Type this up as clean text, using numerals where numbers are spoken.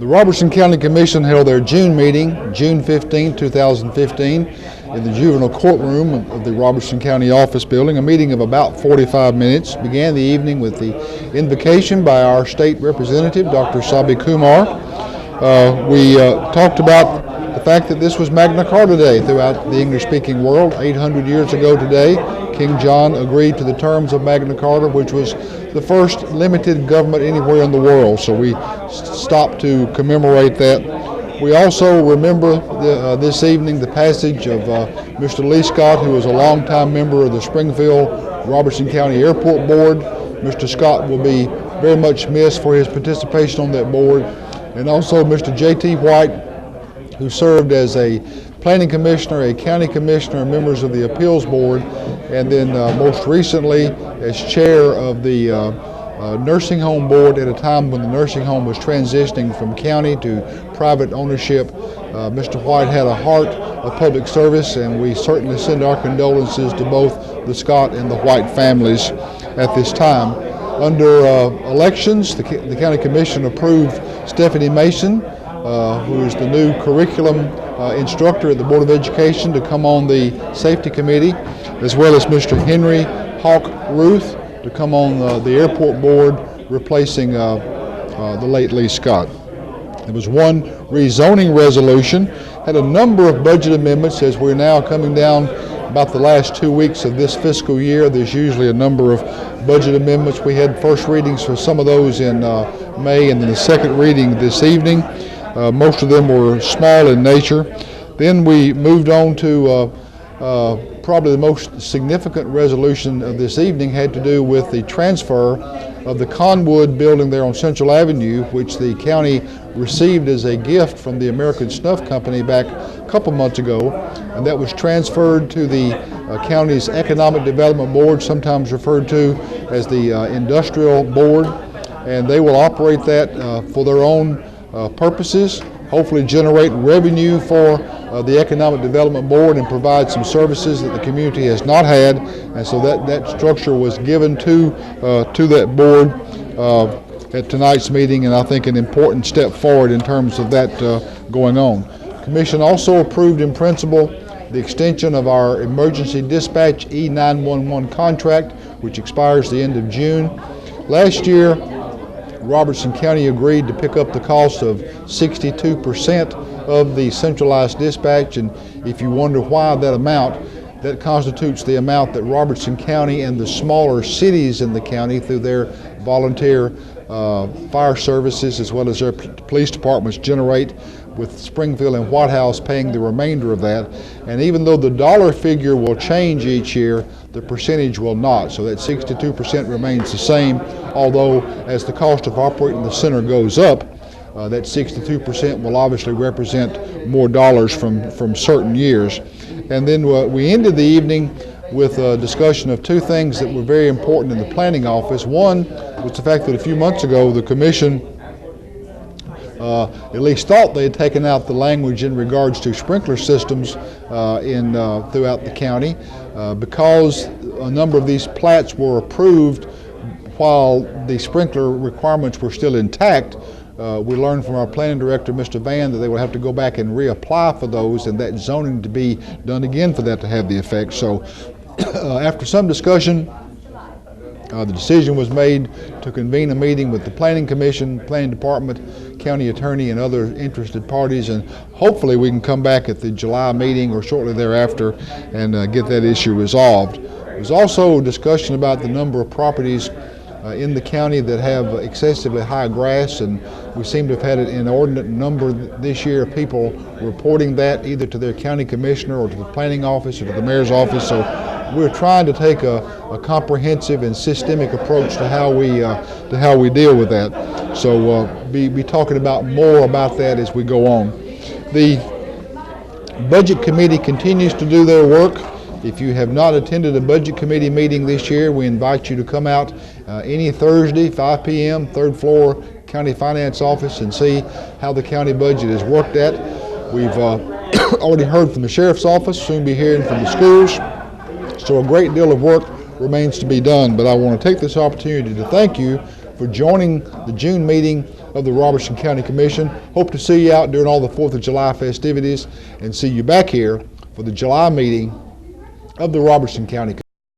The Robertson County Commission held their June meeting, June 15, 2015, in the juvenile courtroom of the Robertson County Office Building. A meeting of about 45 minutes began the evening with the invocation by our state representative, Dr. Sabi Kumar. We talked about the fact that this was Magna Carta Day throughout the English-speaking world. 800 years ago today, King John agreed to the terms of Magna Carta, which was the first limited government anywhere in the world. So we stopped to commemorate that. We also remember this evening the passage of Mr. Lee Scott, who was a longtime member of the Springfield-Robertson County Airport Board. Mr. Scott will be very much missed for his participation on that board. And also Mr. J.T. White, who served as a planning commissioner, a county commissioner, members of the appeals board, and then most recently as chair of the nursing home board at a time when the nursing home was transitioning from county to private ownership. Mr. White had a heart of public service, and we certainly send our condolences to both the Scott and the White families at this time. Under elections, the county commission approved Stephanie Mason, who is the new curriculum instructor at the Board of Education, to come on the Safety Committee, as well as Mr. Henry Hawk Ruth to come on the Airport Board, replacing the late Lee Scott. There was one rezoning resolution, had a number of budget amendments. As we're now coming down about the last 2 weeks of this fiscal year, there's usually a number of budget amendments. We had first readings for some of those in May, and then the second reading this evening. Most of them were small in nature. Then we moved on to probably the most significant resolution of this evening had to do with the transfer of the Conwood building there on Central Avenue, which the county received as a gift from the American Snuff Company back a couple months ago, and that was transferred to the county's Economic Development Board, sometimes referred to as the Industrial Board, and they will operate that for their own purposes, hopefully generate revenue for the Economic Development Board and provide some services that the community has not had. And so that structure was given to that board at tonight's meeting, and I think an important step forward in terms of that going on. The Commission also approved in principle the extension of our emergency dispatch E911 contract, which expires the end of June. Last year, Robertson County agreed to pick up the cost of 62% of the centralized dispatch, and if you wonder why that amount, that constitutes the amount that Robertson County and the smaller cities in the county, through their volunteer fire services as well as their police departments, generate, with Springfield and White House paying the remainder of that. And even though the dollar figure will change each year, the percentage will not. So that 62% remains the same, although as the cost of operating the center goes up, that 62% will obviously represent more dollars from certain years. And then we ended the evening with a discussion of two things that were very important in the planning office. One was the fact that a few months ago the Commission at least thought they had taken out the language in regards to sprinkler systems throughout the county because a number of these plats were approved while the sprinkler requirements were still intact. We learned from our planning director, Mr. Van, that they would have to go back and reapply for those, and that zoning to be done again for that to have the effect. So after some discussion, the decision was made to convene a meeting with the Planning Commission, Planning Department, County Attorney, and other interested parties, and hopefully we can come back at the July meeting or shortly thereafter and get that issue resolved. There's also a discussion about the number of properties in the county that have excessively high grass, and we seem to have had an inordinate number this year of people reporting that either to their county commissioner or to the planning office or to the mayor's office. So we're trying to take a comprehensive and systemic approach to how we deal with that. So be talking about more about that as we go on. The Budget Committee continues to do their work. If you have not attended a Budget Committee meeting this year, we invite you to come out any Thursday, 5 p.m., third floor County Finance Office, and see how the county budget is worked at. We've already heard from the Sheriff's Office, soon be hearing from the schools. So a great deal of work remains to be done, but I want to take this opportunity to thank you for joining the June meeting of the Robertson County Commission. Hope to see you out during all the 4th of July festivities and see you back here for the July meeting of the Robertson County Commission.